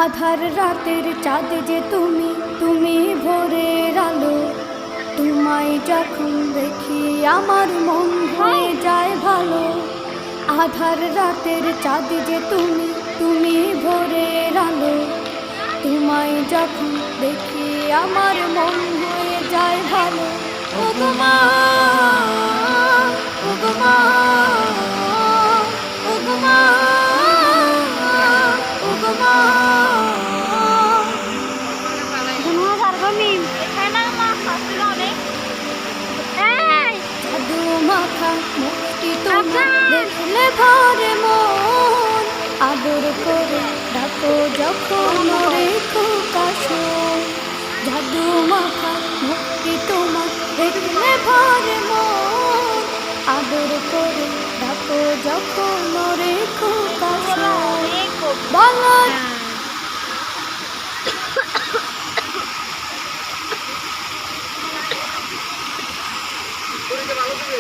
আধার রাতের চাঁদ যে তুমি, তুমি ভোরের আলো। তোমায় যখন দেখি আমার মন হয়ে যায় ভালো। আধার রাতের চাঁদ যে তুমি, তুমি ভোরের আলো। তোমায় যখন দেখি আমার মন হয়ে যায় ভালো। ও গো মা, ও গো মা, ও গো মা, ও গো মা। জাদু মাখা মুক্তি তোমার দেখলে ভরে মন। আদর করে ডাকো যখন রেখো কাশন। জাদু মাখা মুক্তি তোমার দেখলে ভরে মন। আদর করে ডাকো যখন রেখো কাশন। বলো ভালো